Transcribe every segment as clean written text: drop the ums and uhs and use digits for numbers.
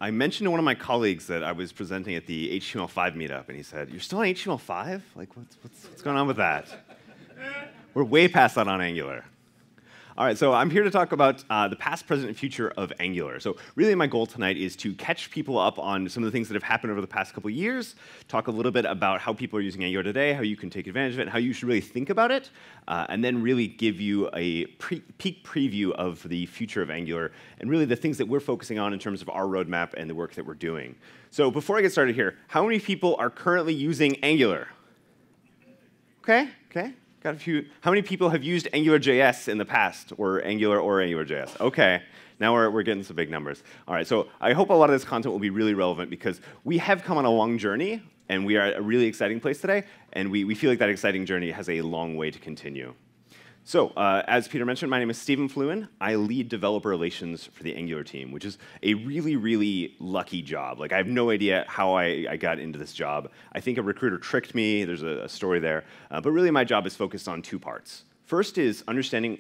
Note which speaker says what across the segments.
Speaker 1: I mentioned to one of my colleagues that I was presenting at the HTML5 meetup, and he said, "You're still on HTML5? Like, what's going on with that?" We're way past that on Angular. All right, so I'm here to talk about the past, present, and future of Angular. So really my goal tonight is to catch people up on some of the things that have happened over the past couple of years, talk a little bit about how people are using Angular today, how you can take advantage of it, and how you should really think about it, and then really give you a peek preview of the future of Angular, and really the things that we're focusing on in terms of our roadmap and the work that we're doing. So before I get started here, how many people are currently using Angular? Okay. Got a few. How many people have used AngularJS in the past, or AngularJS? Okay, now we're getting some big numbers. All right, so I hope a lot of this content will be really relevant because we have come on a long journey, and we are at a really exciting place today, and we feel like that exciting journey has a long way to continue. So, as Peter mentioned, my name is Stephen Fluin. I lead developer relations for the Angular team, which is a really, really lucky job. Like, I have no idea how I got into this job. I think a recruiter tricked me. There's a story there. But really, my job is focused on two parts. First is understanding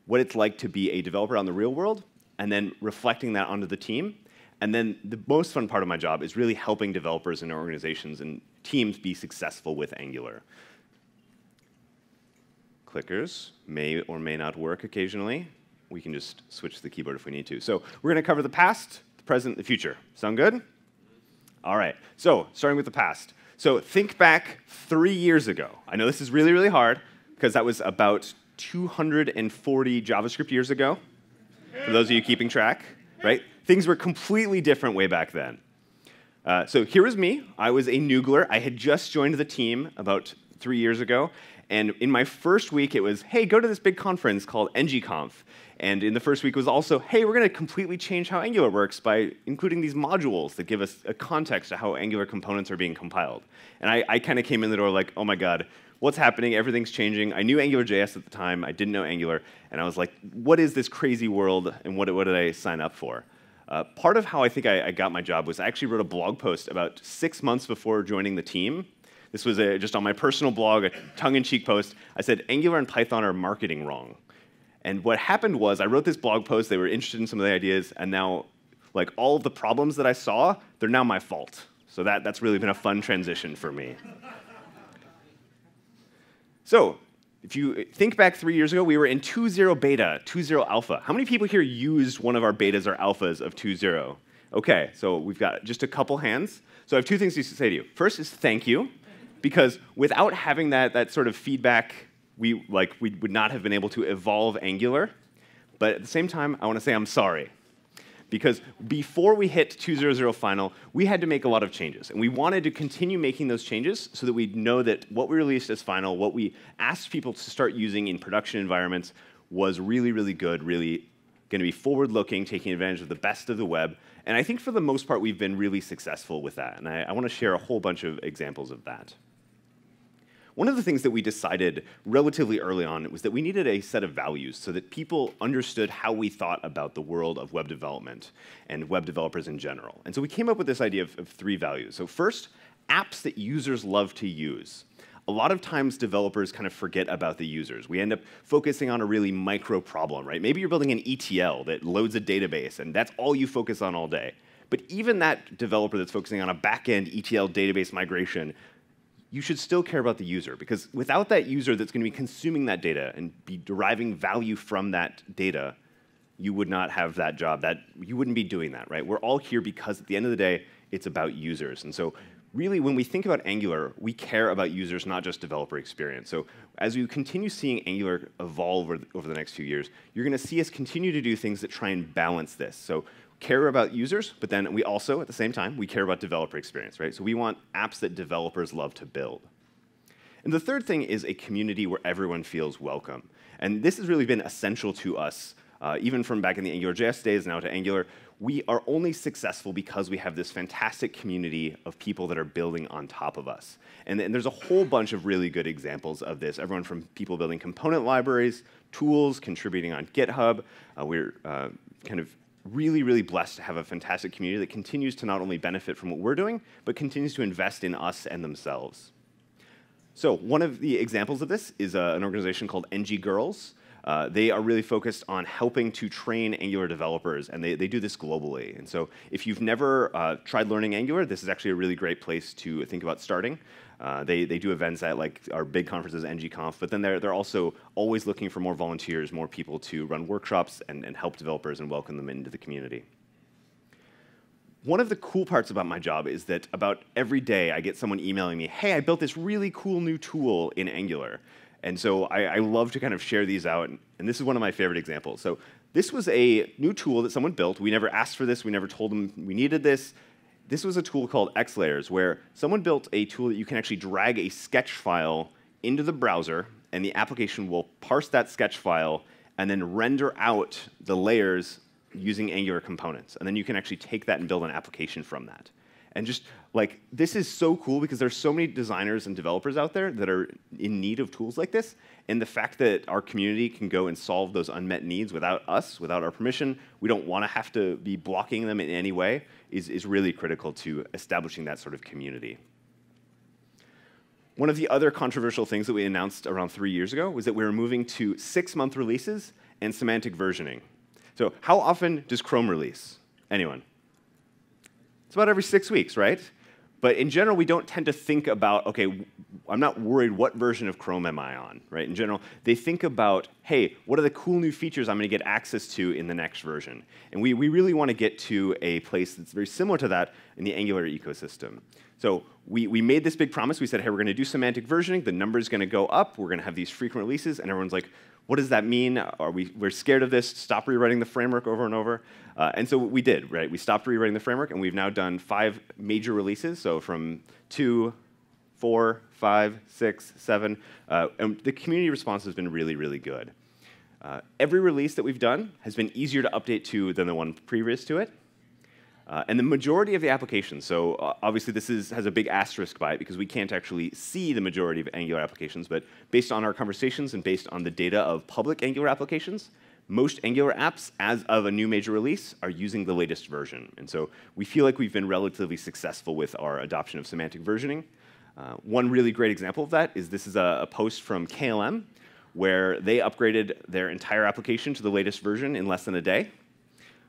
Speaker 1: what it's like to be a developer on the real world, and then reflecting that onto the team. And then the most fun part of my job is really helping developers and organizations and teams be successful with Angular. Clickers may or may not work occasionally. We can just switch the keyboard if we need to. So we're going to cover the past, the present, the future. Sound good? All right. So starting with the past. So think back 3 years ago. I know this is really, really hard because that was about 240 JavaScript years ago, for those of you keeping track, right? Things were completely different way back then. So here was me. I was a noogler. I had just joined the team about 3 years ago. And in my first week, it was, hey, go to this big conference called ngConf. And in the first week, it was also, hey, we're going to completely change how Angular works by including these modules that give us a context to how Angular components are being compiled. And I kind of came in the door like, oh my god, what's happening? Everything's changing. I knew AngularJS at the time. I didn't know Angular. And I was like, what is this crazy world, and what did I sign up for? Part of how I think I got my job was I actually wrote a blog post about 6 months before joining the team. This was just on my personal blog, a tongue-in-cheek post. I said, Angular and Python are marketing wrong. And what happened was I wrote this blog post. They were interested in some of the ideas. And now, like, all of the problems that I saw, they're now my fault. So that's really been a fun transition for me. So if you think back 3 years ago, we were in 2.0 beta, 2.0 alpha. How many people here used one of our betas or alphas of 2.0? OK, so we've got just a couple hands. So I have two things to say to you. First is thank you. Because without having that sort of feedback, we would not have been able to evolve Angular. But at the same time, I want to say I'm sorry. Because before we hit 2.0.0 final, we had to make a lot of changes. And we wanted to continue making those changes so that we'd know that what we released as final, what we asked people to start using in production environments, was really, really good, really going to be forward-looking, taking advantage of the best of the web. And I think for the most part, we've been really successful with that. And I want to share a whole bunch of examples of that. One of the things that we decided relatively early on was that we needed a set of values so that people understood how we thought about the world of web development and web developers in general. And so we came up with this idea of 3 values. So first, apps that users love to use. A lot of times developers kind of forget about the users. We end up focusing on a really micro problem, right? Maybe you're building an ETL that loads a database, and that's all you focus on all day. But even that developer that's focusing on a back-end ETL database migration, you should still care about the user, because without that user that's going to be consuming that data and be deriving value from that data, you would not have that job. You wouldn't be doing that, right? We're all here because at the end of the day, it's about users. And so really, when we think about Angular, we care about users, not just developer experience. So as we continue seeing Angular evolve over the next few years, you're going to see us continue to do things that try and balance this. So care about users, but then we also, at the same time, we care about developer experience, right? So we want apps that developers love to build. And the third thing is a community where everyone feels welcome. And this has really been essential to us, even from back in the AngularJS days now to Angular. We are only successful because we have this fantastic community of people that are building on top of us. And there's a whole bunch of really good examples of this, everyone from people building component libraries, tools, contributing on GitHub. We're kind of really, really blessed to have a fantastic community that continues to not only benefit from what we're doing, but continues to invest in us and themselves. So one of the examples of this is an organization called NG Girls. They are really focused on helping to train Angular developers, and they do this globally. And so if you've never tried learning Angular, this is actually a really great place to think about starting. They do events at like our big conferences, ngConf, but then they're also always looking for more volunteers, more people to run workshops and help developers and welcome them into the community. One of the cool parts about my job is that about every day I get someone emailing me, hey, I built this really cool new tool in Angular. And so I love to kind of share these out, and this is one of my favorite examples. So this was a new tool that someone built. We never asked for this. We never told them we needed this. This was a tool called XLayers, where someone built a tool that you can actually drag a sketch file into the browser, and the application will parse that sketch file and then render out the layers using Angular components. And then you can actually take that and build an application from that. And just like, this is so cool because there's so many designers and developers out there that are in need of tools like this. And the fact that our community can go and solve those unmet needs without us, without our permission, we don't want to have to be blocking them in any way, is really critical to establishing that sort of community. One of the other controversial things that we announced around 3 years ago was that we were moving to 6-month releases and semantic versioning. So how often does Chrome release? Anyone? It's about every 6 weeks, right? But in general, we don't tend to think about, OK, I'm not worried what version of Chrome am I on, right? In general, they think about, hey, what are the cool new features I'm going to get access to in the next version? And we really want to get to a place that's very similar to that in the Angular ecosystem. So we made this big promise. We said, hey, we're going to do semantic versioning. The number is going to go up. We're going to have these frequent releases. And everyone's like, what does that mean? We're scared of this. Stop rewriting the framework over and over. And so we did, right? We stopped rewriting the framework, and we've now done 5 major releases. So from 2, 4, 5, 6, 7. And the community response has been really, really good. Every release that we've done has been easier to update to than the one previous to it. And the majority of the applications, so obviously this has a big asterisk by it because we can't actually see the majority of Angular applications, but based on our conversations and based on the data of public Angular applications, most Angular apps, as of a new major release, are using the latest version. And so we feel like we've been relatively successful with our adoption of semantic versioning. One really great example of that is this is a post from KLM, where they upgraded their entire application to the latest version in less than a day,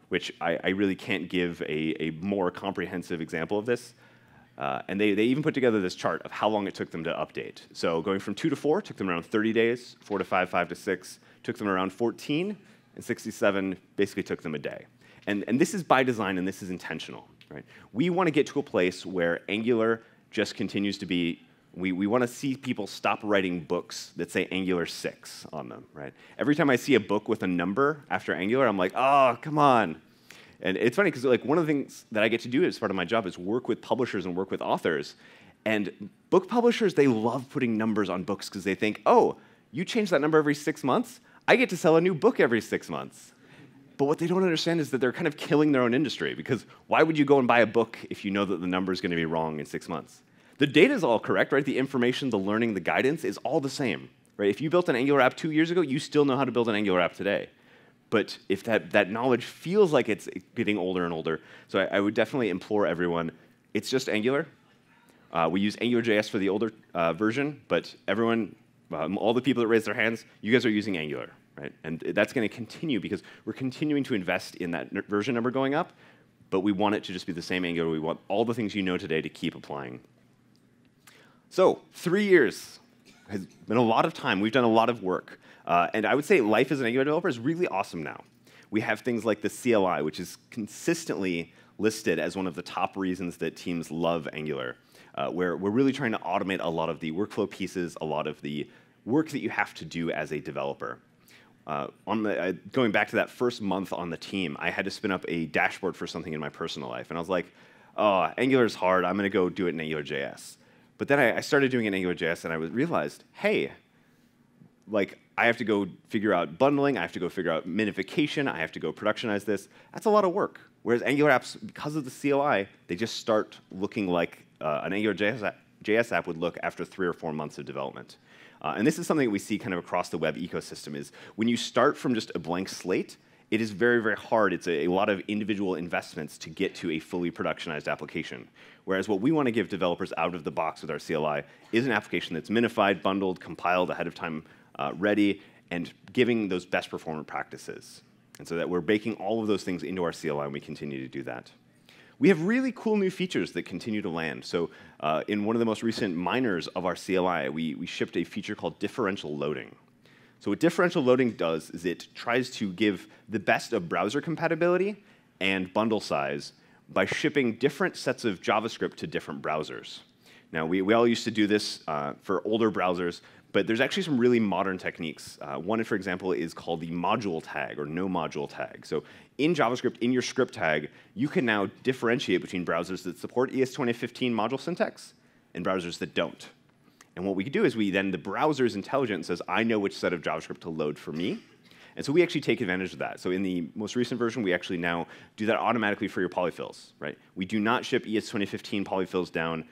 Speaker 1: which I really can't give a more comprehensive example of this. And they even put together this chart of how long it took them to update. So going from 2 to 4 took them around 30 days, 4 to 5, 5 to 6 took them around 14, and 67 basically took them a day. And this is by design, and this is intentional, right? We want to get to a place where Angular just continues to be, we want to see people stop writing books that say Angular 6 on them, right? Every time I see a book with a number after Angular, I'm like, oh, come on. And it's funny because like one of the things that I get to do as part of my job is work with publishers and work with authors. And book publishers, they love putting numbers on books because they think, oh, you change that number every 6 months, I get to sell a new book every 6 months. But what they don't understand is that they're kind of killing their own industry, because why would you go and buy a book if you know that the number is going to be wrong in 6 months? The data is all correct, right? The information, the learning, the guidance is all the same, right? If you built an Angular app 2 years ago, you still know how to build an Angular app today. But if that knowledge feels like it's getting older and older, so I would definitely implore everyone, it's just Angular. We use AngularJS for the older version, but everyone, all the people that raised their hands, you guys are using Angular, right? And that's going to continue because we're continuing to invest in that version number going up, but we want it to just be the same Angular. We want all the things you know today to keep applying. So 3 years has been a lot of time. We've done a lot of work. And I would say life as an Angular developer is really awesome now. We have things like the CLI, which is consistently listed as one of the top reasons that teams love Angular, where we're really trying to automate a lot of the workflow pieces, a lot of the work that you have to do as a developer. Going back to that first month on the team, I had to spin up a dashboard for something in my personal life. And I was like, oh, Angular's hard. I'm going to go do it in AngularJS. But then I started doing it in AngularJS, and I realized, hey, like, I have to go figure out bundling. I have to go figure out minification. I have to go productionize this. That's a lot of work. Whereas Angular apps, because of the CLI, they just start looking like an AngularJS app would look after 3 or 4 months of development. And this is something that we see kind of across the web ecosystem, is when you start from just a blank slate, it is very, very hard. It's a lot of individual investments to get to a fully productionized application. Whereas what we want to give developers out of the box with our CLI is an application that's minified, bundled, compiled ahead of time, ready, and giving those best performance practices. And so that we're baking all of those things into our CLI, and we continue to do that. We have really cool new features that continue to land. So in one of the most recent minors of our CLI, we shipped a feature called differential loading. So what differential loading does is it tries to give the best of browser compatibility and bundle size by shipping different sets of JavaScript to different browsers. Now, we all used to do this for older browsers, but there's actually some really modern techniques. One, for example, is called the module tag or no module tag. So in JavaScript, in your script tag, you can now differentiate between browsers that support ES2015 module syntax and browsers that don't. And what we can do is the browser is intelligent and says, I know which set of JavaScript to load for me. And so we actually take advantage of that. So in the most recent version, we actually now do that automatically for your polyfills, right? We do not ship ES2015 polyfills down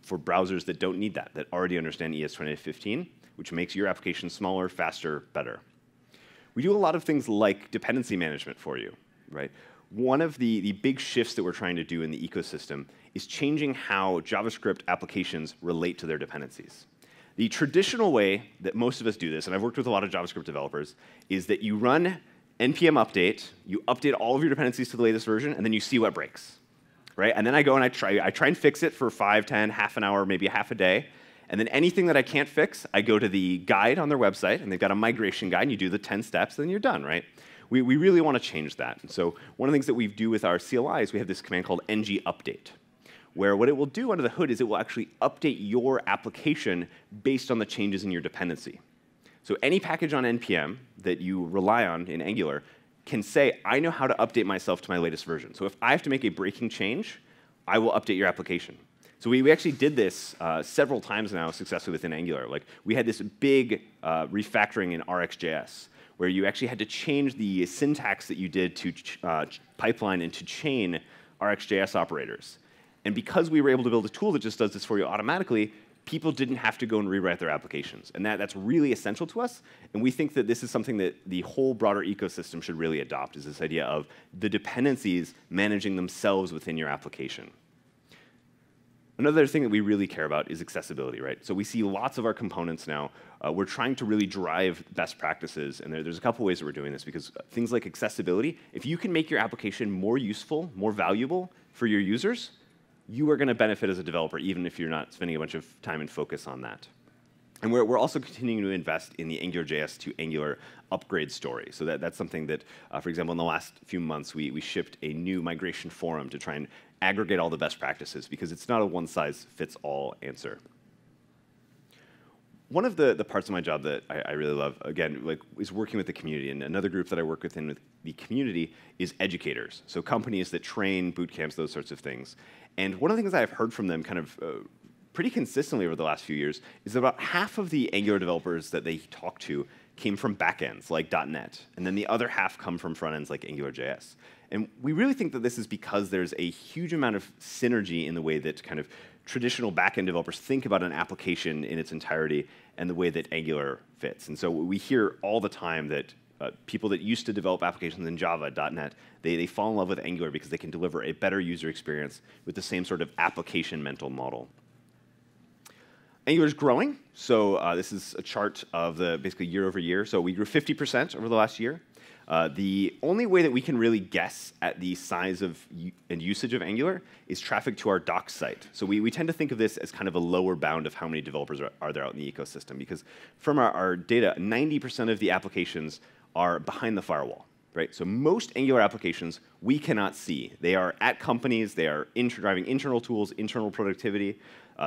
Speaker 1: for browsers that don't need that already understand ES2015, which makes your application smaller, faster, better. We do a lot of things like dependency management for you, right? One of the big shifts that we're trying to do in the ecosystem is changing how JavaScript applications relate to their dependencies. The traditional way that most of us do this, and I've worked with a lot of JavaScript developers, is that you run npm update, you update all of your dependencies to the latest version, and then you see what breaks. Right? And then I go and I try and fix it for 5, 10, half an hour, maybe half a day. And then anything that I can't fix, I go to the guide on their website, and they've got a migration guide, and you do the 10 steps, and then you're done, right? We really want to change that. And so one of the things that we do with our CLI is we have this command called ng-update, where what it will do under the hood is it will actually update your application based on the changes in your dependency. So any package on NPM that you rely on in Angular can say, I know how to update myself to my latest version. So if I have to make a breaking change, I will update your application. So we actually did this several times now successfully within Angular. Like we had this big refactoring in RxJS, where you actually had to change the syntax that you did to pipeline and to chain RxJS operators. And because we were able to build a tool that just does this for you automatically, people didn't have to go and rewrite their applications. And that's really essential to us. And we think that this is something that the whole broader ecosystem should really adopt, is this idea of the dependencies managing themselves within your application. Another thing that we really care about is accessibility, right? So we see lots of our components now. We're trying to really drive best practices. And there's a couple ways that we're doing this, because things like accessibility, if you can make your application more useful, more valuable for your users, you are going to benefit as a developer, even if you're not spending a bunch of time and focus on that. And we're also continuing to invest in the AngularJS to Angular upgrade story. So that's something that, for example, in the last few months, we shipped a new migration forum to try and aggregate all the best practices, because it's not a one-size-fits-all answer. One of the parts of my job that I really love, again, is working with the community. And another group that I work with in the community is educators. So companies that train, boot camps, those sorts of things. And one of the things I've heard from them kind of pretty consistently over the last few years is about half of the Angular developers that they talk to came from backends like .NET, and then the other half come from front ends like AngularJS. And we really think that this is because there's a huge amount of synergy in the way that kind of traditional backend developers think about an application in its entirety and the way that Angular fits. And so we hear all the time that people that used to develop applications in Java, .NET, they fall in love with Angular because they can deliver a better user experience with the same sort of application mental model. Angular is growing. So this is a chart of the basically year over year. So we grew 50% over the last year. The only way that we can really guess at the size of and usage of Angular is traffic to our docs site. So we tend to think of this as kind of a lower bound of how many developers are there out in the ecosystem, because from our data, 90% of the applications are behind the firewall. Right? So most Angular applications we cannot see. They are at companies. They are driving internal tools, internal productivity.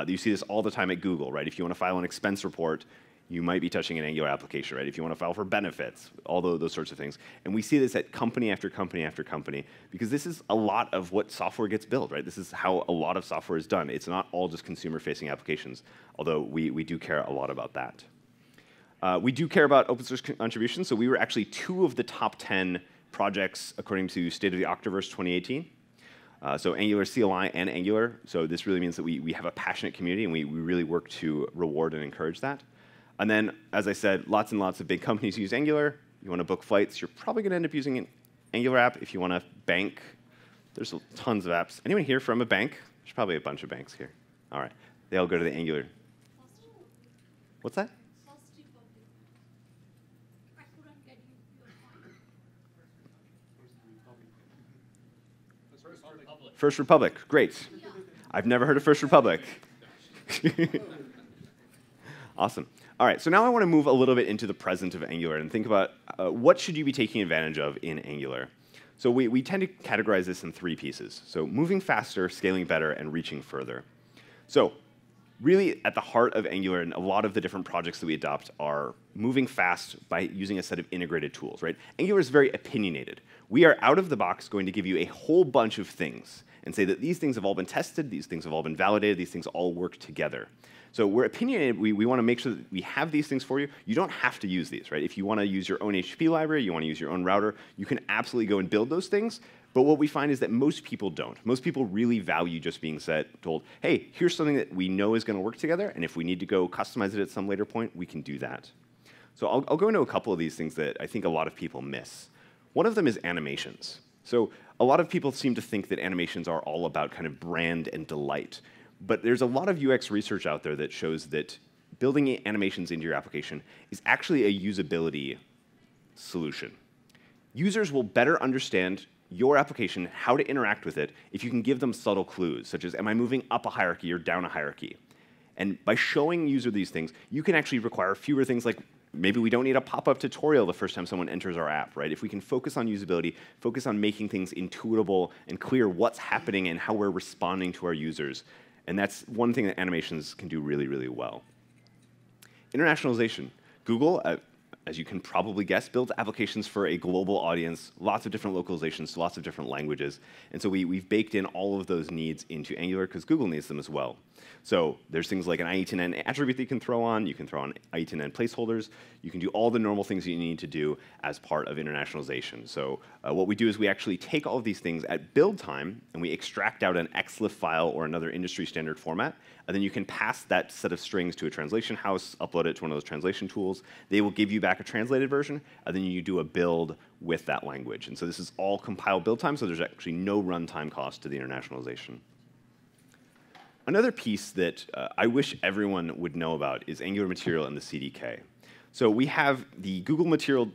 Speaker 1: You see this all the time at Google. Right? If you want to file an expense report, you might be touching an Angular application. Right? If you want to file for benefits, all those sorts of things. And we see this at company after company after company, because this is a lot of what software gets built. Right? This is how a lot of software is done. It's not all just consumer-facing applications, although we do care a lot about that. We do care about open source contributions. So we were actually 2 of the top 10 projects according to State of the Octaverse 2018. So Angular CLI and Angular. So this really means that we have a passionate community, and we really work to reward and encourage that. And then, as I said, lots and lots of big companies use Angular. You want to book flights, you're probably going to end up using an Angular app. If you want to bank, there's tons of apps. Anyone here from a bank? There's probably a bunch of banks here. All right. They all go to the Angular. What's that? First Republic, great. I've never heard of First Republic. Awesome. All right, so now I want to move a little bit into the present of Angular and think about what should you be taking advantage of in Angular. So we tend to categorize this in three pieces. So moving faster, scaling better, and reaching further. So really at the heart of Angular and a lot of the different projects that we adopt are moving fast by using a set of integrated tools, right? Angular is very opinionated. We are out of the box going to give you a whole bunch of things and say that these things have all been tested, these things have all been validated, these things all work together. So we're opinionated. We want to make sure that we have these things for you. You don't have to use these, right? If you want to use your own HTTP library, you want to use your own router, you can absolutely go and build those things. But what we find is that most people don't. Most people really value just being told, hey, here's something that we know is going to work together, and if we need to go customize it at some later point, we can do that. So I'll go into a couple of these things that I think a lot of people miss. One of them is animations. So a lot of people seem to think that animations are all about kind of brand and delight. But there's a lot of UX research out there that shows that building animations into your application is actually a usability solution. Users will better understand your application, how to interact with it, if you can give them subtle clues, such as, am I moving up a hierarchy or down a hierarchy? And by showing user these things, you can actually require fewer things like, maybe we don't need a pop-up tutorial the first time someone enters our app, right? If we can focus on usability, focus on making things intuitable and clear what's happening and how we're responding to our users. And that's one thing that animations can do really, really well. Internationalization. Google, as you can probably guess, builds applications for a global audience, lots of different localizations, lots of different languages. And so we've baked in all of those needs into Angular because Google needs them as well. So there's things like an IE10N attribute that you can throw on. You can throw on IE10N placeholders. You can do all the normal things that you need to do as part of internationalization. So what we do is we actually take all of these things at build time, and we extract out an XLIF file or another industry standard format. And then you can pass that set of strings to a translation house, upload it to one of those translation tools. They will give you back a translated version, and then you do a build with that language. And so this is all compile build time, so there's actually no runtime cost to the internationalization. Another piece that I wish everyone would know about is Angular Material and the CDK. So we have the Google Material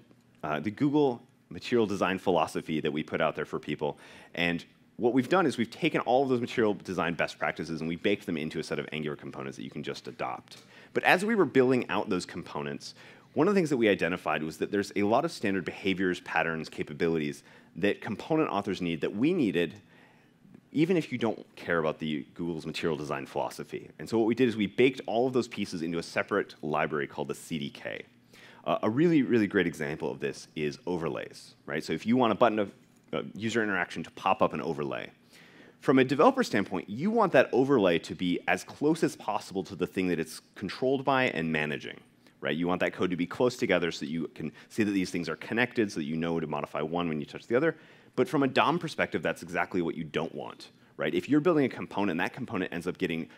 Speaker 1: Design philosophy that we put out there for people. And what we've done is we've taken all of those material design best practices and we baked them into a set of Angular components that you can just adopt. But as we were building out those components, one of the things that we identified was that there's a lot of standard behaviors, patterns, capabilities that component authors need that we needed even if you don't care about Google's material design philosophy. And so what we did is we baked all of those pieces into a separate library called the CDK. A really, really great example of this is overlays, right? So if you want a button of user interaction to pop up an overlay, from a developer standpoint, you want that overlay to be as close as possible to the thing that it's controlled by and managing, right? You want that code to be close together so that you can see that these things are connected so that you know to modify one when you touch the other. But from a DOM perspective, that's exactly what you don't want, right? If you're building a component and that component ends up getting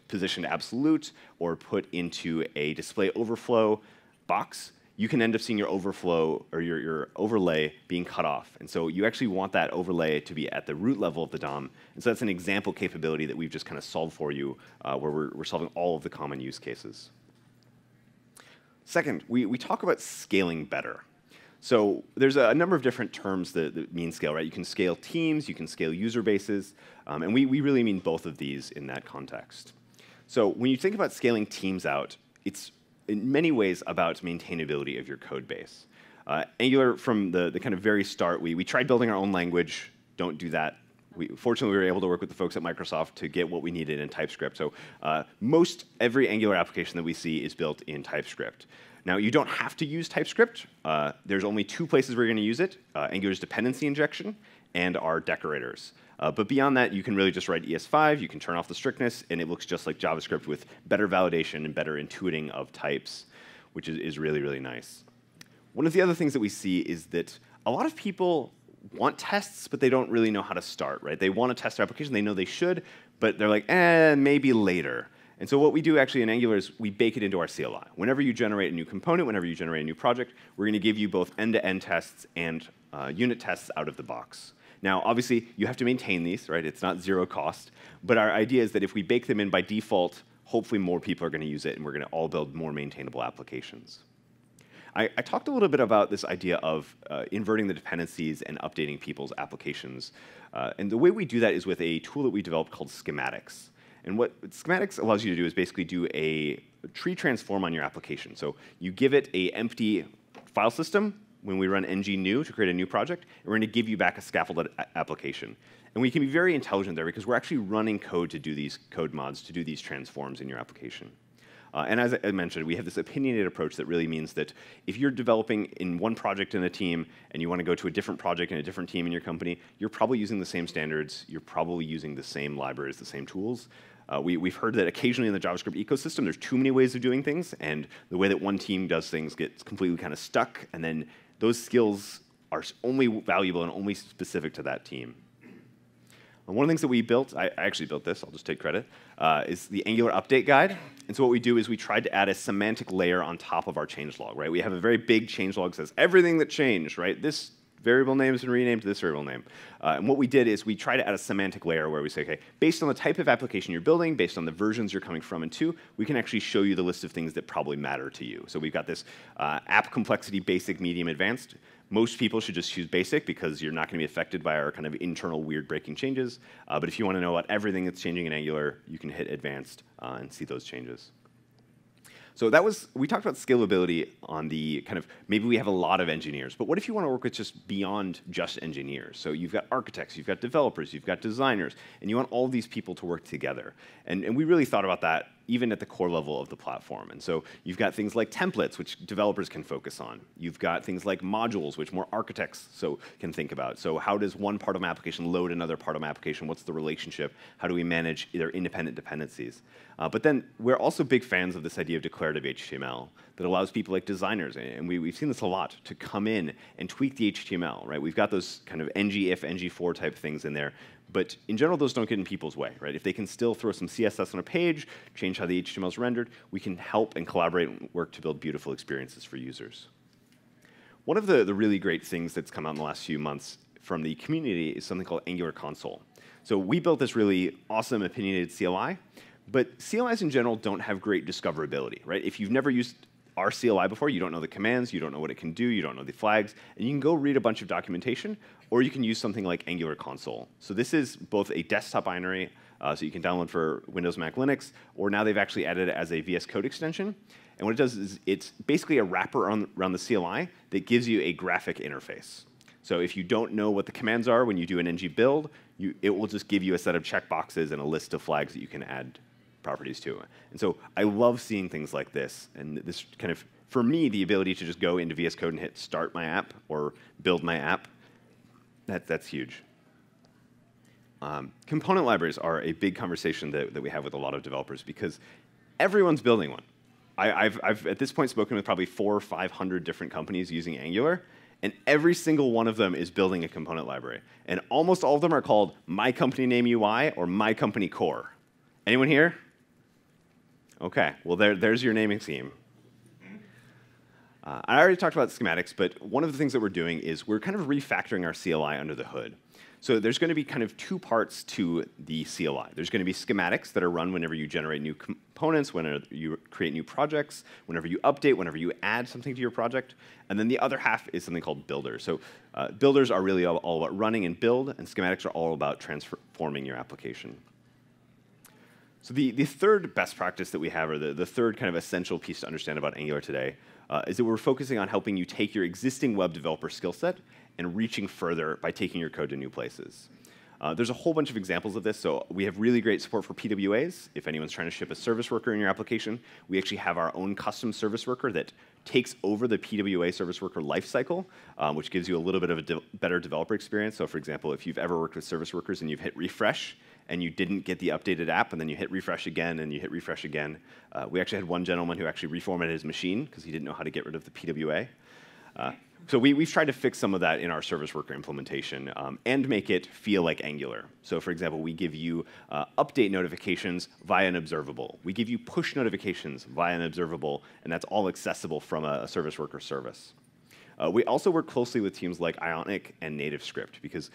Speaker 1: positioned absolute or put into a display overflow box, you can end up seeing your overflow or your overlay being cut off. And so you actually want that overlay to be at the root level of the DOM. And so that's an example capability that we've just kind of solved for you where we're solving all of the common use cases. Second, we talk about scaling better. So there's a number of different terms that mean scale, right? You can scale teams, you can scale user bases, and we really mean both of these in that context. So when you think about scaling teams out, it's in many ways about maintainability of your code base. Angular, from the kind of very start, we tried building our own language. Don't do that. Fortunately, we were able to work with the folks at Microsoft to get what we needed in TypeScript. So most every Angular application that we see is built in TypeScript. Now, you don't have to use TypeScript. There's only two places where you're going to use it, Angular's dependency injection and our decorators. But beyond that, you can really just write ES5, you can turn off the strictness, and it looks just like JavaScript with better validation and better intuiting of types, which is really, really nice. One of the other things that we see is that a lot of people want tests, but they don't really know how to start, right? They want to test their application, they know they should, but they're like, maybe later. And so what we do actually in Angular is we bake it into our CLI. Whenever you generate a new component, whenever you generate a new project, we're going to give you both end-to-end tests and unit tests out of the box. Now, obviously, you have to maintain these, right? It's not zero cost. But our idea is that if we bake them in by default, hopefully more people are going to use it, and we're going to all build more maintainable applications. I talked a little bit about this idea of inverting the dependencies and updating people's applications. And the way we do that is with a tool that we developed called Schematics. And what Schematics allows you to do is basically do a tree transform on your application. So you give it an empty file system when we run ng new to create a new project, and we're going to give you back a scaffolded application. And we can be very intelligent there because we're actually running code to do these code mods, to do these transforms in your application. And as I mentioned, we have this opinionated approach that really means that if you're developing in one project in a team and you want to go to a different project in a different team in your company, you're probably using the same standards, you're probably using the same libraries, the same tools. We've heard that occasionally in the JavaScript ecosystem, there's too many ways of doing things, and the way that one team does things gets completely kind of stuck, and then those skills are only valuable and only specific to that team. And one of the things that we built, I actually built this, I'll just take credit, is the Angular update guide. And so what we do is we tried to add a semantic layer on top of our changelog, right? We have a very big changelog that says everything that changed, right? This variable name has been renamed to this variable name. And what we did is we try to add a semantic layer where we say, okay, based on the type of application you're building, based on the versions you're coming from and to, we can actually show you the list of things that probably matter to you. So we've got this app complexity, basic, medium, advanced. Most people should just choose basic because you're not going to be affected by our kind of internal weird breaking changes. But if you want to know about everything that's changing in Angular, you can hit advanced and see those changes. So that was, we talked about scalability on the kind of, maybe we have a lot of engineers, but what if you want to work with just beyond just engineers? So you've got architects, you've got developers, you've got designers, and you want all these people to work together. And we really thought about that even at the core level of the platform. And so you've got things like templates, which developers can focus on. You've got things like modules, which more architects can think about. So how does one part of my application load another part of my application? What's the relationship? How do we manage their independent dependencies? But then we're also big fans of this idea of declarative HTML that allows people like designers, and we've seen this a lot, to come in and tweak the HTML, right? We've got those kind of ng-if, ng-for type things in there. But in general, those don't get in people's way, right? If they can still throw some CSS on a page, change how the HTML is rendered, we can help and collaborate and work to build beautiful experiences for users. One of the really great things that's come out in the last few months from the community is something called Angular Console. So we built this really awesome opinionated CLI, but CLIs in general don't have great discoverability, right? If you've never used our CLI before, you don't know the commands, you don't know what it can do, you don't know the flags, and you can go read a bunch of documentation, or you can use something like Angular Console. So this is both a desktop binary, so you can download for Windows, Mac, Linux, or now they've actually added it as a VS Code extension. And what it does is it's basically a wrapper around the CLI that gives you a graphic interface. So if you don't know what the commands are when you do an ng build, it will just give you a set of checkboxes and a list of flags that you can add properties to. And so I love seeing things like this. And this kind of, for me, the ability to just go into VS Code and hit start my app or build my app, that's huge. Component libraries are a big conversation that we have with a lot of developers because everyone's building one. I've at this point spoken with probably 400 or 500 different companies using Angular, and every single one of them is building a component library. And almost all of them are called My Company Name UI or My Company Core. Anyone here? OK, well, there's your naming scheme. I already talked about schematics, but one of the things that we're doing is we're kind of refactoring our CLI under the hood. So there's going to be kind of two parts to the CLI. There's going to be schematics that are run whenever you generate new components, whenever you create new projects, whenever you update, whenever you add something to your project. And then the other half is something called builders. So builders are really all about running and build, and schematics are all about transforming your application. So the third best practice that we have, or the third kind of essential piece to understand about Angular today, is that we're focusing on helping you take your existing web developer skill set and reaching further by taking your code to new places. There's a whole bunch of examples of this. So we have really great support for PWAs. If anyone's trying to ship a service worker in your application, we actually have our own custom service worker that takes over the PWA service worker lifecycle, which gives you a little bit of a better developer experience. So for example, if you've ever worked with service workers and you've hit refresh, and you didn't get the updated app, and then you hit refresh again, and you hit refresh again. We actually had one gentleman who actually reformatted his machine because he didn't know how to get rid of the PWA. So we've tried to fix some of that in our service worker implementation and make it feel like Angular. So for example, we give you update notifications via an observable. We give you push notifications via an observable, and that's all accessible from a service worker service. We also work closely with teams like Ionic and NativeScript because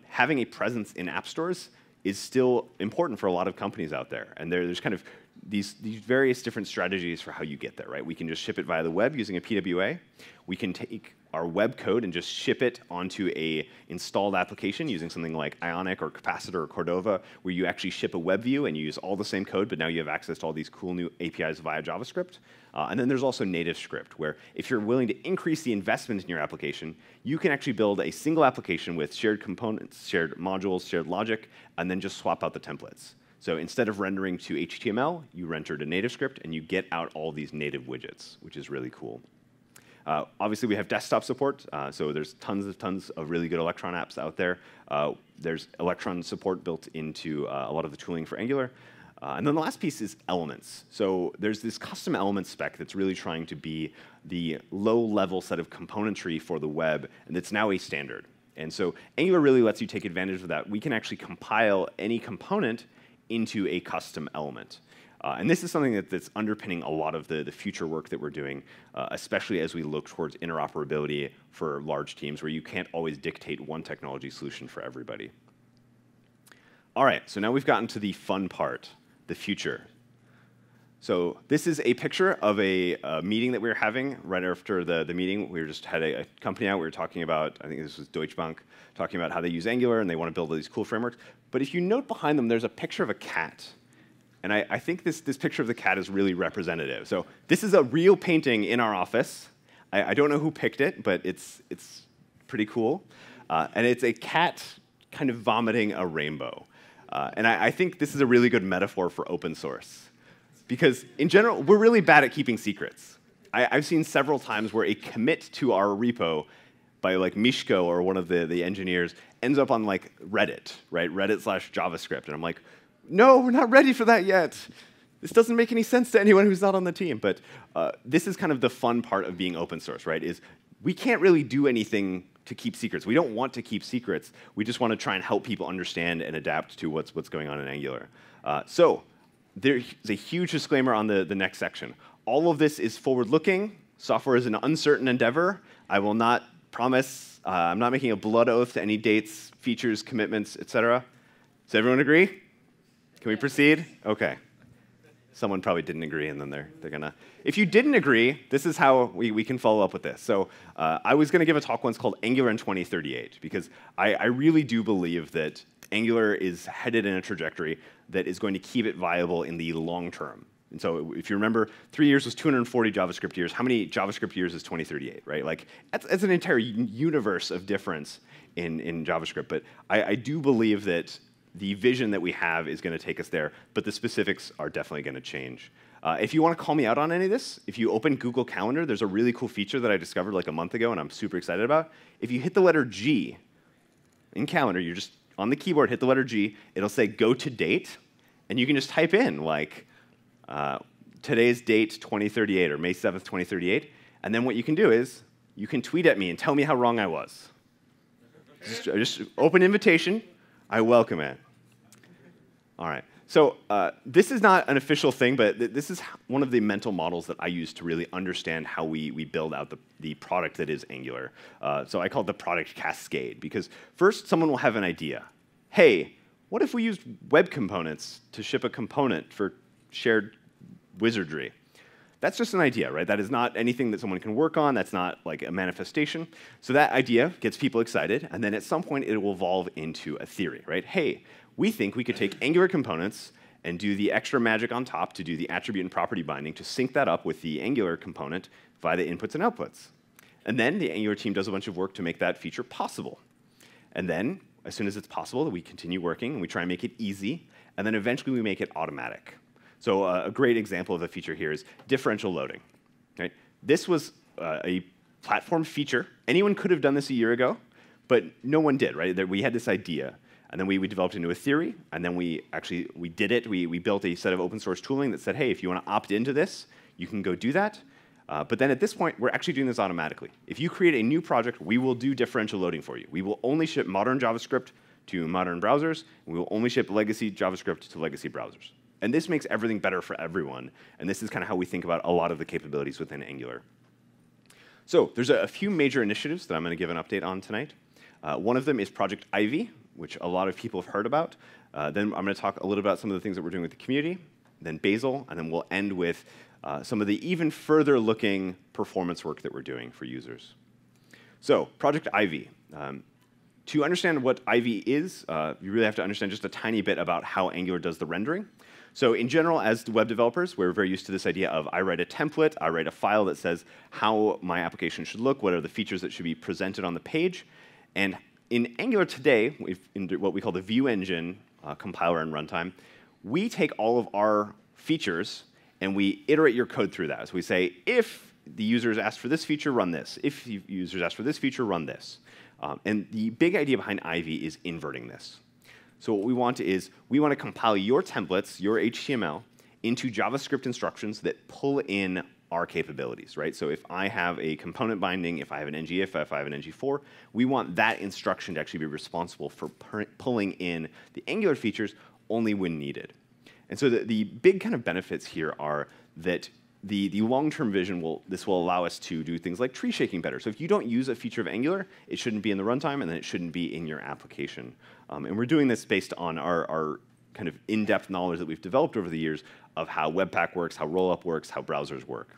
Speaker 1: having a presence in app stores is still important for a lot of companies out there. And there's kind of these various different strategies for how you get there, right? We can just ship it via the web using a PWA. We can take our web code and just ship it onto a installed application using something like Ionic or Capacitor or Cordova, where you actually ship a web view and you use all the same code, but now you have access to all these cool new APIs via JavaScript. And then there's also native script, where if you're willing to increase the investment in your application, you can actually build a single application with shared components, shared modules, shared logic, and then just swap out the templates. So instead of rendering to HTML, you render to native script, and you get out all these native widgets, which is really cool. Obviously, we have desktop support, so there's tons of really good Electron apps out there. There's Electron support built into a lot of the tooling for Angular. And then the last piece is elements. So there's this custom element spec that's really trying to be the low-level set of componentry for the web, and it's now a standard. And so Angular really lets you take advantage of that. We can actually compile any component into a custom element. And this is something that's underpinning a lot of the future work that we're doing, especially as we look towards interoperability for large teams where you can't always dictate one technology solution for everybody. All right, so now we've gotten to the fun part, the future. So this is a picture of a meeting that we were having right after the meeting. We just had a company out. We were talking about, I think this was Deutsche Bank, talking about how they use Angular and they want to build all these cool frameworks. But if you note behind them, there's a picture of a cat. And I think this picture of the cat is really representative. So this is a real painting in our office. I don't know who picked it, but it's pretty cool. And it's a cat kind of vomiting a rainbow. And I think this is a really good metaphor for open source. Because in general, we're really bad at keeping secrets. I've seen several times where a commit to our repo by like Mishko or one of the engineers ends up on like Reddit, right? Reddit/JavaScript. And I'm like, no, we're not ready for that yet. This doesn't make any sense to anyone who's not on the team. But this is kind of the fun part of being open source, right? Is we can't really do anything to keep secrets. We don't want to keep secrets. We just want to try and help people understand and adapt to what's going on in Angular. So there's a huge disclaimer on the next section. All of this is forward-looking. Software is an uncertain endeavor. I will not promise. I'm not making a blood oath to any dates, features, commitments, etc. Does everyone agree? Can we proceed? OK. Someone probably didn't agree, and then they're going to. If you didn't agree, this is how we can follow up with this. So I was going to give a talk once called Angular in 2038, because I really do believe that Angular is headed in a trajectory that is going to keep it viable in the long term. And so if you remember, 3 years was 240 JavaScript years. How many JavaScript years is 2038, right? Like, that's an entire universe of difference in JavaScript. But I do believe that the vision that we have is going to take us there, but the specifics are definitely going to change. If you want to call me out on any of this, if you open Google Calendar, there's a really cool feature that I discovered like a month ago and I'm super excited about. If you hit the letter G in Calendar, you're just on the keyboard, hit the letter G, it'll say go to date, and you can just type in like today's date 2038 or May 7th, 2038, and then what you can do is you can tweet at me and tell me how wrong I was. Just open invitation. I welcome it. All right. So this is not an official thing, but this is one of the mental models that I use to really understand how we build out the product that is Angular. So I call it the product Cascade, because first someone will have an idea. Hey, what if we used web components to ship a component for shared wizardry? That's just an idea, right? That is not anything that someone can work on. That's not like a manifestation. So that idea gets people excited, and then at some point it will evolve into a theory, right? Hey, we think we could take Angular components and do the extra magic on top to do the attribute and property binding to sync that up with the Angular component via the inputs and outputs. And then the Angular team does a bunch of work to make that feature possible. And then, as soon as it's possible, we continue working, and we try and make it easy, and then eventually we make it automatic. So a great example of a feature here is differential loading. Right? This was a platform feature. Anyone could have done this a year ago, but no one did. Right? We had this idea, and then we developed into a theory, and then we did it. We built a set of open source tooling that said, hey, if you want to opt into this, you can go do that. But then at this point, we're actually doing this automatically. If you create a new project, we will do differential loading for you. We will only ship modern JavaScript to modern browsers, and we will only ship legacy JavaScript to legacy browsers. And this makes everything better for everyone. And this is kind of how we think about a lot of the capabilities within Angular. So there's a few major initiatives that I'm going to give an update on tonight. One of them is Project Ivy, which a lot of people have heard about. Then I'm going to talk a little about some of the things that we're doing with the community. then Basil, and then we'll end with some of the even further looking performance work that we're doing for users. So, Project Ivy. To understand what Ivy is, you really have to understand just a tiny bit about how Angular does the rendering. So in general, as web developers, we're very used to this idea of I write a template, I write a file that says how my application should look, what are the features that should be presented on the page. And in Angular today, in what we call the view engine compiler and runtime, we take all of our features and we iterate your code through that. So we say, if the users ask for this feature, run this. If the users ask for this feature, run this. And the big idea behind Ivy is inverting this. So what we want is, we want to compile your templates, your HTML, into JavaScript instructions that pull in our capabilities, right? So if I have a component binding, if I have an ngIf, if I have an ngFor, we want that instruction to actually be responsible for pulling in the Angular features only when needed. And so the big kind of benefits here are that the long-term vision this will allow us to do things like tree shaking better. So if you don't use a feature of Angular, it shouldn't be in the runtime, and then it shouldn't be in your application. And we're doing this based on our kind of in-depth knowledge that we've developed over the years of how Webpack works, how Rollup works, how browsers work.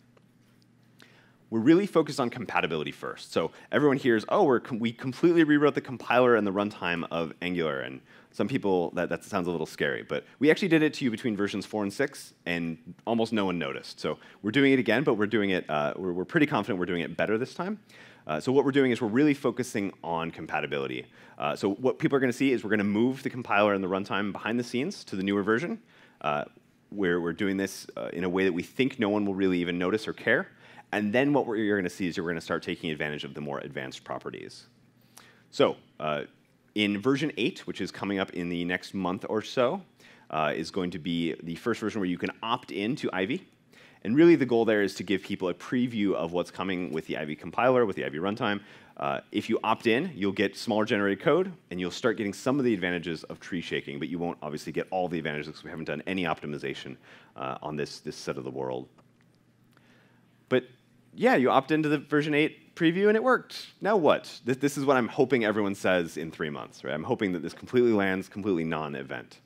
Speaker 1: We're really focused on compatibility first. So everyone hears, oh, we completely rewrote the compiler and the runtime of Angular. And some people, that sounds a little scary. But we actually did it to you between versions 4 and 6, and almost no one noticed. So we're doing it again, but we're doing it, we're pretty confident we're doing it better this time. So what we're doing is we're really focusing on compatibility. So what people are going to see is we're going to move the compiler and the runtime behind the scenes to the newer version. We're doing this in a way that we think no one will really even notice or care. And then what you're going to see is you're going to start taking advantage of the more advanced properties. So in version 8, which is coming up in the next month or so, is going to be the first version where you can opt in to Ivy. And really the goal there is to give people a preview of what's coming with the Ivy compiler, with the Ivy runtime. If you opt in, you'll get smaller generated code, and you'll start getting some of the advantages of tree shaking, but you won't obviously get all the advantages because we haven't done any optimization on this set of the world. But yeah, you opt into the version 8 preview, and it worked. Now what? This is what I'm hoping everyone says in 3 months. Right? I'm hoping that this completely lands completely non-event.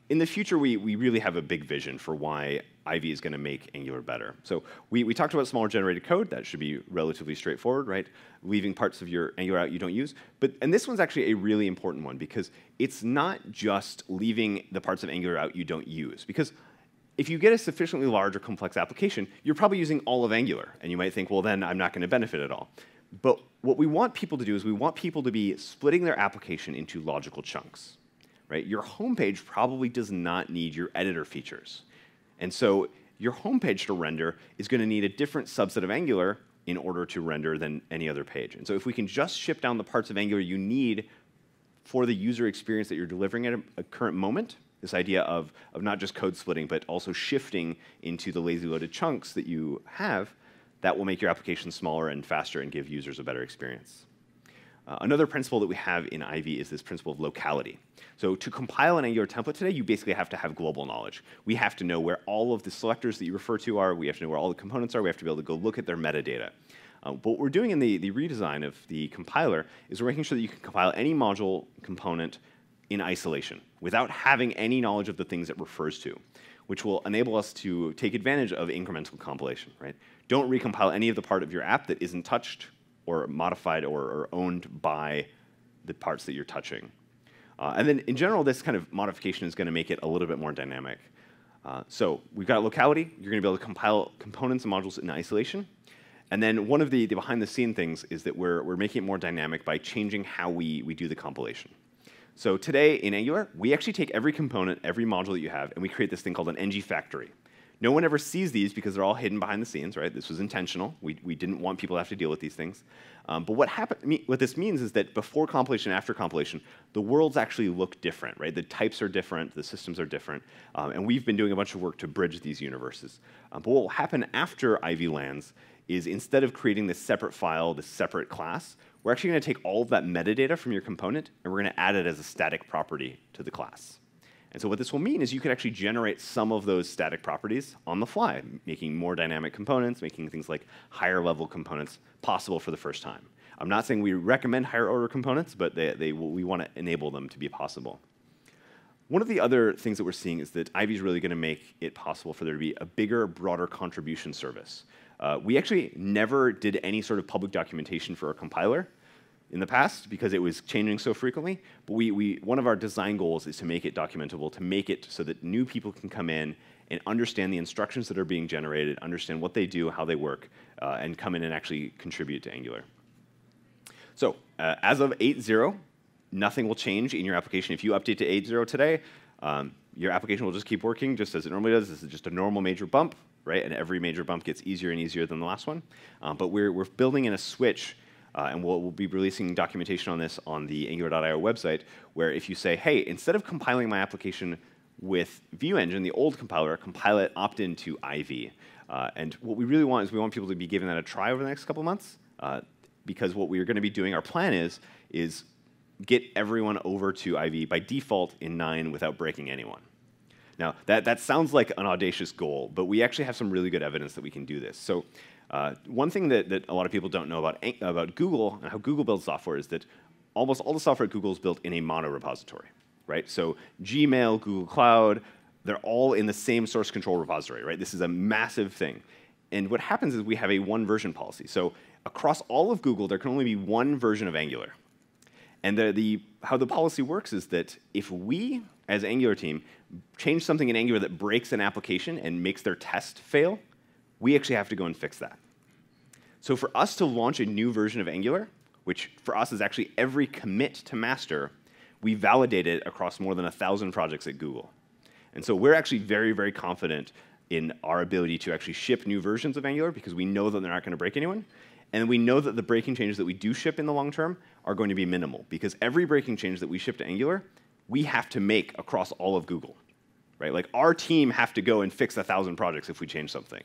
Speaker 1: In the future, we really have a big vision for why Ivy is going to make Angular better. So we talked about smaller generated code. That should be relatively straightforward, right? Leaving parts of your Angular out you don't use. And this one's actually a really important one, because it's not just leaving the parts of Angular out you don't use. Because if you get a sufficiently large or complex application, you're probably using all of Angular. And you might think, well, then I'm not going to benefit at all. But what we want people to do is we want people to be splitting their application into logical chunks. Right? Your homepage probably does not need your editor features. And so your homepage to render is going to need a different subset of Angular in order to render than any other page. And so if we can just ship down the parts of Angular you need for the user experience that you're delivering at a current moment, this idea of not just code splitting, but also shifting into the lazy loaded chunks that you have, that will make your application smaller and faster and give users a better experience. Another principle that we have in Ivy is this principle of locality. So to compile an Angular template today, you basically have to have global knowledge. We have to know where all of the selectors that you refer to are. We have to know where all the components are. We have to be able to go look at their metadata. But what we're doing in the redesign of the compiler is we're making sure that you can compile any module component in isolation without having any knowledge of the things it refers to, which will enable us to take advantage of incremental compilation. Right? Don't recompile any of the part of your app that isn't touched or modified or owned by the parts that you're touching. And then in general, this kind of modification is going to make it a little bit more dynamic. So we've got locality. You're going to be able to compile components and modules in isolation. And then one of the behind-the-scene things is that we're making it more dynamic by changing how we do the compilation. So today in Angular, we actually take every component, every module that you have, and we create this thing called an ng factory. No one ever sees these because they're all hidden behind the scenes, right? This was intentional. We didn't want people to have to deal with these things. But what this means is that before compilation and after compilation, the worlds actually look different, right? The types are different, the systems are different, and we've been doing a bunch of work to bridge these universes. But what will happen after Ivy lands is instead of creating this separate file, this separate class, we're actually going to take all of that metadata from your component, and we're going to add it as a static property to the class. And so what this will mean is you can actually generate some of those static properties on the fly, making more dynamic components, making things like higher level components possible for the first time. I'm not saying we recommend higher order components, but we want to enable them to be possible. One of the other things that we're seeing is that Ivy is really going to make it possible for there to be a bigger, broader contribution service. We actually never did any sort of public documentation for our compiler in the past because it was changing so frequently. But one of our design goals is to make it documentable, to make it so that new people can come in and understand the instructions that are being generated, understand what they do, how they work, and come in and actually contribute to Angular. So as of 8.0, nothing will change in your application. If you update to 8.0 today, your application will just keep working just as it normally does. This is just a normal major bump, right? And every major bump gets easier and easier than the last one. But we're building in a switch, and we'll be releasing documentation on this on the Angular.io website, where if you say, hey, instead of compiling my application with View Engine, the old compiler, compile it opt-in to Ivy. And what we really want is we want people to be giving that a try over the next couple months, because what we're going to be doing, our plan is get everyone over to Ivy by default in 9 without breaking anyone. Now, that sounds like an audacious goal, but we actually have some really good evidence that we can do this. So one thing that a lot of people don't know about Google and how Google builds software is that almost all the software at Google is built in a mono repository, right? So Gmail, Google Cloud, they're all in the same source control repository, right? This is a massive thing. And what happens is we have a one version policy. So across all of Google, there can only be one version of Angular. And how the policy works is that if we, as Angular team, change something in Angular that breaks an application and makes their test fail, we actually have to go and fix that. So for us to launch a new version of Angular, which for us is actually every commit to master, we validate it across more than 1,000 projects at Google. And so we're actually very, very confident in our ability to actually ship new versions of Angular because we know that they're not going to break anyone. And we know that the breaking changes that we do ship in the long term are going to be minimal because every breaking change that we ship to Angular, we have to make across all of Google, right? Like our team have to go and fix 1,000 projects if we change something.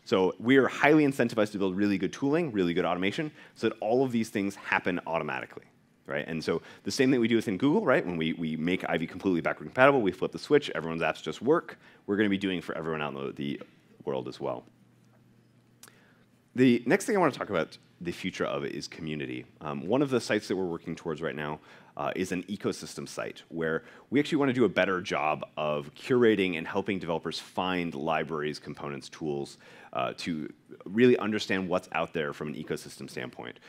Speaker 1: So we are highly incentivized to build really good tooling, really good automation, so that all of these things happen automatically, right? And so the same thing we do within Google, right? When we make Ivy completely backward compatible, we flip the switch, everyone's apps just work. We're going to be doing for everyone out in the world as well. The next thing I want to talk about the future of it is community. One of the sites that we're working towards right now is an ecosystem site where we actually want to do a better job of curating and helping developers find libraries, components, tools to really understand what's out there from an ecosystem standpoint.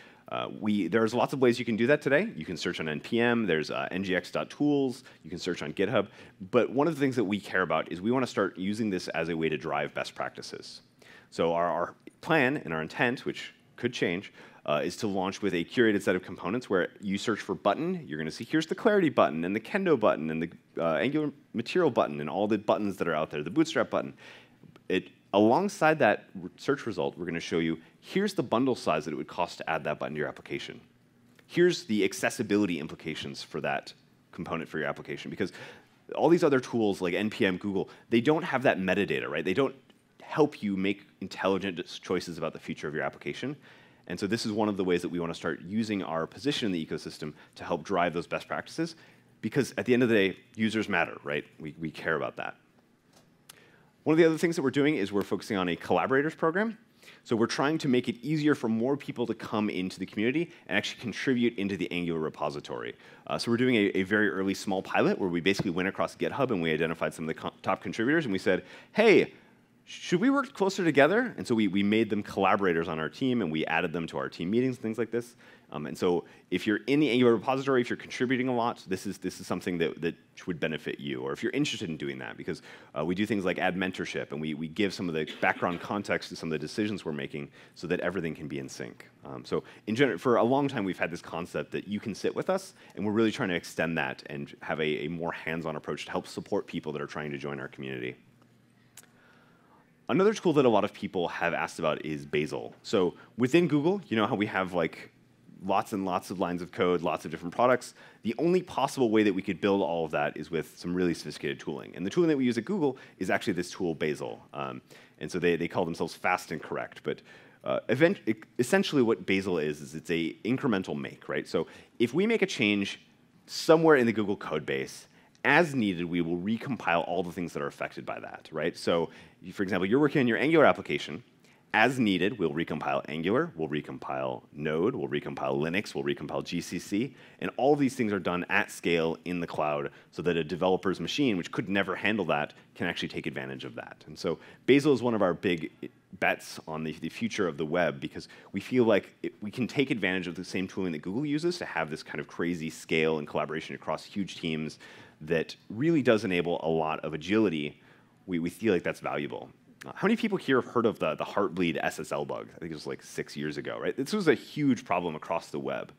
Speaker 1: There's lots of ways you can do that today. You can search on NPM, there's ngx.tools, you can search on GitHub. But one of the things that we care about is we want to start using this as a way to drive best practices. So our plan and our intent, which could change, is to launch with a curated set of components where you search for button, you're going to see here's the Clarity button, and the Kendo button, and the Angular Material button, and all the buttons that are out there, the Bootstrap button. Alongside that search result, we're going to show you here's the bundle size that it would cost to add that button to your application. Here's the accessibility implications for that component for your application. Because all these other tools like NPM, Google, they don't have that metadata, right? They don't help you make intelligent choices about the future of your application. And so this is one of the ways that we want to start using our position in the ecosystem to help drive those best practices. Because at the end of the day, users matter, right? We care about that. One of the other things that we're doing is we're focusing on a Collaborators program. So we're trying to make it easier for more people to come into the community and actually contribute into the Angular repository. So we're doing a very early small pilot where we basically went across GitHub and we identified some of the top contributors and we said, hey, should we work closer together? And so we made them collaborators on our team, and we added them to our team meetings and things like this. And so if you're in the Angular repository, if you're contributing a lot, this is something that would benefit you, or if you're interested in doing that, because we do things like add mentorship, and we give some of the background context to some of the decisions we're making so that everything can be in sync. So in general, for a long time, we've had this concept that you can sit with us, and we're really trying to extend that and have a more hands-on approach to help support people that are trying to join our community. Another tool that a lot of people have asked about is Basil. So within Google, you know how we have like lots and lots of lines of code, lots of different products. The only possible way that we could build all of that is with some really sophisticated tooling. And the tooling that we use at Google is actually this tool, Basil. And so they call themselves fast and correct. But essentially what Basil is it's a incremental make, right? So if we make a change somewhere in the Google code base, as needed, we will recompile all the things that are affected by that, right? So, for example, you're working on your Angular application, as needed, we'll recompile Angular, we'll recompile Node, we'll recompile Linux, we'll recompile GCC, and all of these things are done at scale in the cloud so that a developer's machine, which could never handle that, can actually take advantage of that. And so Basil is one of our big bets on the future of the web because we feel like we can take advantage of the same tooling that Google uses to have this kind of crazy scale and collaboration across huge teams that really does enable a lot of agility. We feel like that's valuable. How many people here have heard of the Heartbleed SSL bug? I think it was like 6 years ago, right? This was a huge problem across the web.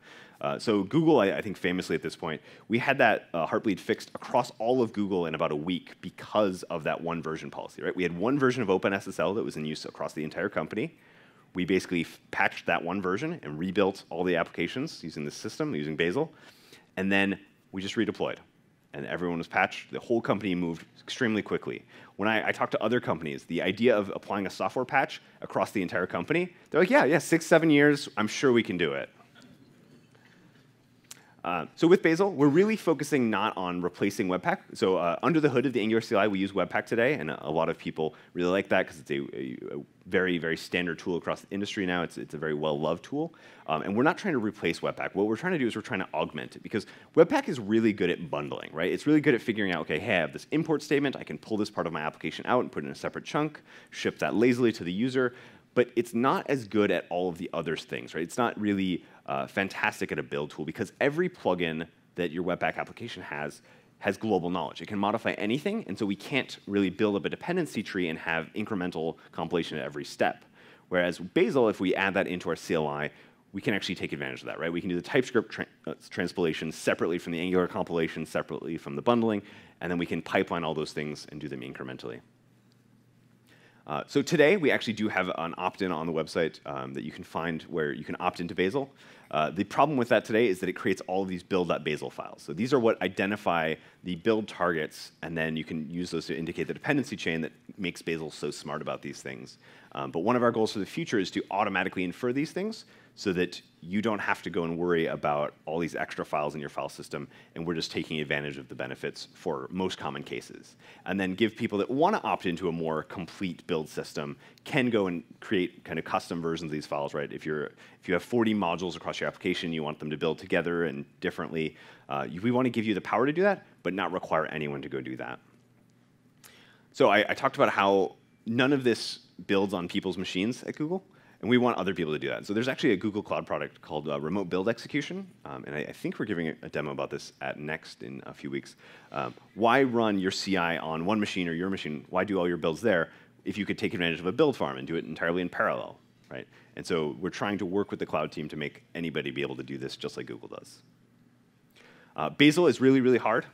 Speaker 1: So Google, I think famously at this point, we had that Heartbleed fixed across all of Google in about a week because of that one version policy, right? We had one version of OpenSSL that was in use across the entire company. We basically patched that one version and rebuilt all the applications using the system, using Basil, and then we just redeployed. And everyone was patched. The whole company moved extremely quickly. When I talk to other companies, the idea of applying a software patch across the entire company, they're like, yeah, 6, 7 years, I'm sure we can do it. So with Basil, we're really focusing not on replacing Webpack. So under the hood of the Angular CLI, we use Webpack today, and a lot of people really like that because it's a very, very standard tool across the industry now. It's a very well-loved tool. And we're not trying to replace Webpack. What we're trying to do is we're trying to augment it because Webpack is really good at bundling, right? It's really good at figuring out, okay, hey, I have this import statement. I can pull this part of my application out and put it in a separate chunk, ship that lazily to the user. But it's not as good at all of the other things, right? It's not really fantastic at a build tool because every plugin that your Webpack application has global knowledge. It can modify anything, and so we can't really build up a dependency tree and have incremental compilation at every step. Whereas Basil, if we add that into our CLI, we can actually take advantage of that, right? We can do the TypeScript transpilation separately from the Angular compilation, separately from the bundling, and then we can pipeline all those things and do them incrementally. So today, we actually do have an opt-in on the website that you can find where you can opt into Basil. The problem with that today is that it creates all of these build.basil files. So these are what identify the build targets, and then you can use those to indicate the dependency chain that makes Basil so smart about these things. But one of our goals for the future is to automatically infer these things so that you don't have to go and worry about all these extra files in your file system, and we're just taking advantage of the benefits for most common cases. And then give people that want to opt into a more complete build system can go and create kind of custom versions of these files, right? If you have 40 modules across your application, you want them to build together and differently, we want to give you the power to do that, but not require anyone to go do that. So I talked about how none of this builds on people's machines at Google. And we want other people to do that. So there's actually a Google Cloud product called Remote Build Execution. And I think we're giving a demo about this at Next in a few weeks. Why run your CI on one machine or your machine? Why do all your builds there if you could take advantage of a build farm and do it entirely in parallel, right? And so we're trying to work with the cloud team to make anybody be able to do this just like Google does. Basil is really, really hard.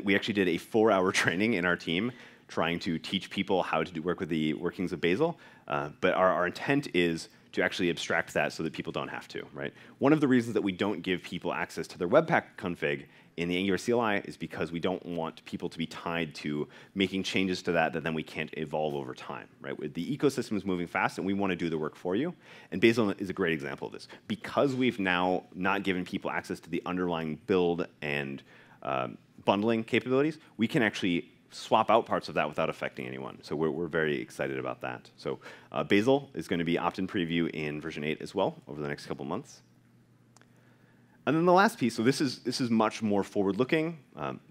Speaker 1: We actually did a 4-hour training in our team trying to teach people how to work with the workings of Basil. But our intent is to actually abstract that so that people don't have to, right? One of the reasons that we don't give people access to their Webpack config in the Angular CLI is because we don't want people to be tied to making changes to that then we can't evolve over time, right? The ecosystem is moving fast, and we want to do the work for you. And Basil is a great example of this. Because we've now not given people access to the underlying build and bundling capabilities, we can actually swap out parts of that without affecting anyone. So we're very excited about that. So Basil is going to be opt-in preview in version 8 as well over the next couple months. And then the last piece, so this is much more forward-looking,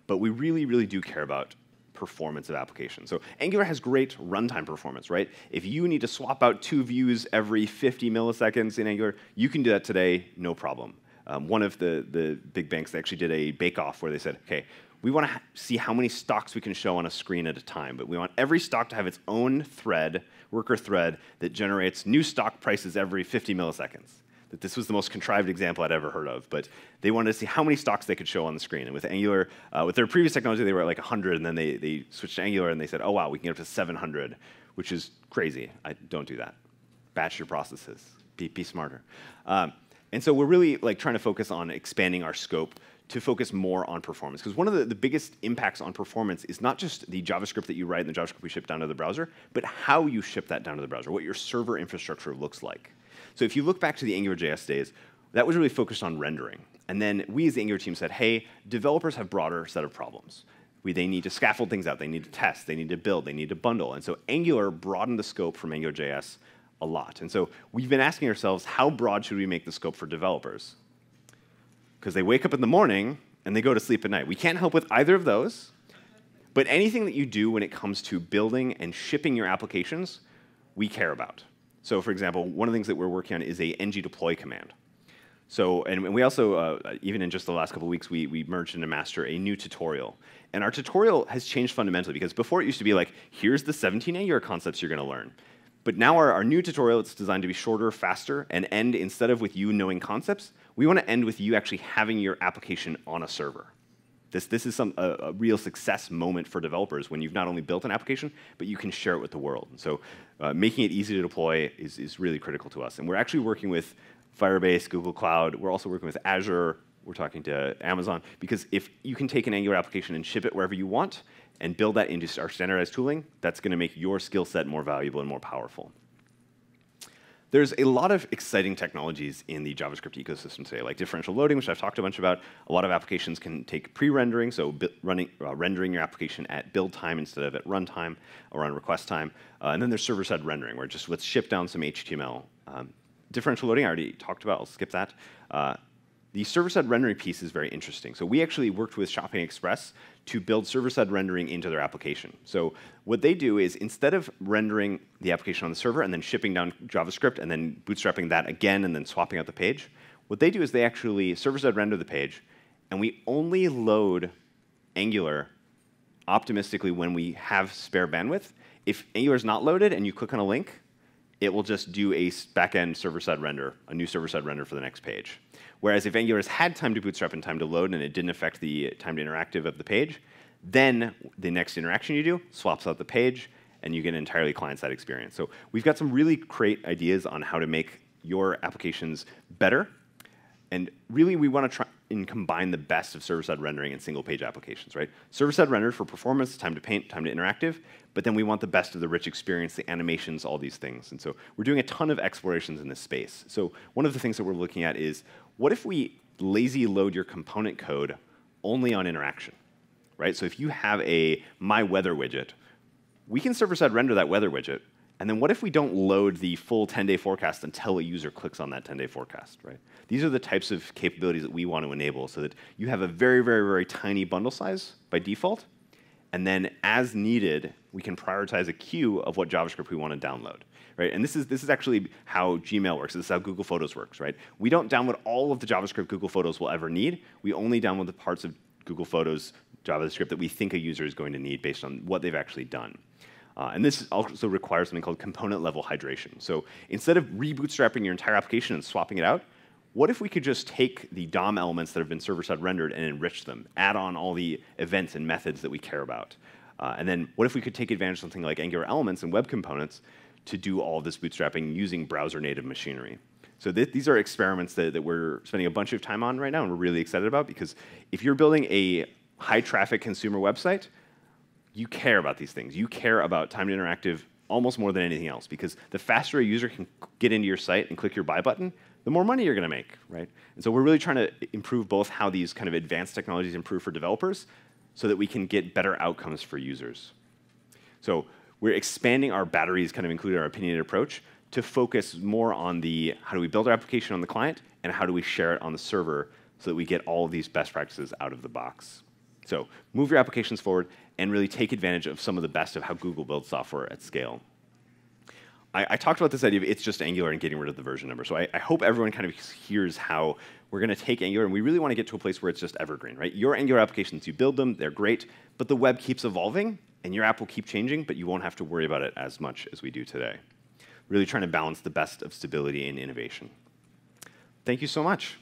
Speaker 1: but we really, really do care about performance of applications. So Angular has great runtime performance, right? If you need to swap out 2 views every 50 milliseconds in Angular, you can do that today, no problem. One of the big banks, they actually did a bake-off where they said, okay, we want to see how many stocks we can show on a screen at a time, but we want every stock to have its own thread, worker thread, that generates new stock prices every 50 milliseconds. That this was the most contrived example I'd ever heard of, but they wanted to see how many stocks they could show on the screen. And with Angular, with their previous technology, they were at like 100, and then they switched to Angular, and they said, oh, wow, we can get up to 700, which is crazy. Don't do that. Batch your processes. Be smarter. And so we're really trying to focus on expanding our scope to focus more on performance. Because one of the biggest impacts on performance is not just the JavaScript that you write and the JavaScript we ship down to the browser, but how you ship that down to the browser, what your server infrastructure looks like. So if you look back to the AngularJS days, that was really focused on rendering. And then we as the Angular team said, hey, developers have a broader set of problems. They need to scaffold things out. They need to test. They need to build. They need to bundle. And so Angular broadened the scope from AngularJS a lot. And so we've been asking ourselves, how broad should we make the scope for developers? Because they wake up in the morning and they go to sleep at night. We can't help with either of those, but anything that you do when it comes to building and shipping your applications, we care about. So for example, one of the things that we're working on is a ng-deploy command. So, and we also, even in just the last couple of weeks, we merged into master a new tutorial. And our tutorial has changed fundamentally, because before it used to be like, here's the 17 Angular concepts you're going to learn. But now our new tutorial, it's designed to be shorter, faster, and end, instead of with you knowing concepts, we want to end with you actually having your application on a server. This is a real success moment for developers when you've not only built an application, but you can share it with the world. And so making it easy to deploy is really critical to us. And we're actually working with Firebase, Google Cloud. We're also working with Azure. We're talking to Amazon. Because if you can take an Angular application and ship it wherever you want and build that into our standardized tooling, that's going to make your skill set more valuable and more powerful. There's a lot of exciting technologies in the JavaScript ecosystem today, like differential loading, which I've talked a bunch about. A lot of applications can take pre-rendering, so rendering your application at build time instead of at runtime or on request time. And then there's server-side rendering, where just let's ship down some HTML. Differential loading, I already talked about. I'll skip that. The server-side rendering piece is very interesting. So we actually worked with Shopping Express to build server-side rendering into their application. So what they do is, instead of rendering the application on the server and then shipping down JavaScript and then bootstrapping that again and then swapping out the page, what they do is they actually server-side render the page, and we only load Angular optimistically when we have spare bandwidth. If Angular is not loaded and you click on a link, it will just do a back-end server-side render, a new server-side render for the next page. Whereas if Angular has had time to bootstrap and time to load and it didn't affect the time to interactive of the page, then the next interaction you do swaps out the page and you get an entirely client-side experience. So we've got some really great ideas on how to make your applications better. And really, we want to try and combine the best of server-side rendering and single-page applications, right? Server-side rendered for performance, time to paint, time to interactive, but then we want the best of the rich experience, the animations, all these things. And so we're doing a ton of explorations in this space. So one of the things that we're looking at is, what if we lazy load your component code only on interaction, right? So if you have a My Weather widget, we can server-side render that weather widget. And then what if we don't load the full 10-day forecast until a user clicks on that 10-day forecast, right? These are the types of capabilities that we want to enable, so that you have a very, very, very tiny bundle size by default. And then as needed, we can prioritize a queue of what JavaScript we want to download, right? And this is actually how Gmail works. This is how Google Photos works, right? We don't download all of the JavaScript Google Photos will ever need. We only download the parts of Google Photos JavaScript that we think a user is going to need based on what they've actually done. And this also requires something called component-level hydration. So instead of rebootstrapping your entire application and swapping it out, what if we could just take the DOM elements that have been server-side rendered and enrich them, add on all the events and methods that we care about? And then what if we could take advantage of something like Angular elements and web components to do all this bootstrapping using browser-native machinery? So these are experiments that we're spending a bunch of time on right now and we're really excited about, because if you're building a high-traffic consumer website, you care about these things. You care about time to interactive almost more than anything else, because the faster a user can get into your site and click your buy button, the more money you're going to make, right? And so we're really trying to improve both how these kind of advanced technologies improve for developers so that we can get better outcomes for users. So we're expanding our batteries, kind of including our opinionated approach, to focus more on the how do we build our application on the client and how do we share it on the server so that we get all of these best practices out of the box. So move your applications forward and really take advantage of some of the best of how Google builds software at scale. I talked about this idea of it's just Angular and getting rid of the version number. So I hope everyone kind of hears how we're going to take Angular, and we really want to get to a place where it's just evergreen, right? Your Angular applications, you build them, they're great, but the web keeps evolving, and your app will keep changing, but you won't have to worry about it as much as we do today. Really trying to balance the best of stability and innovation. Thank you so much.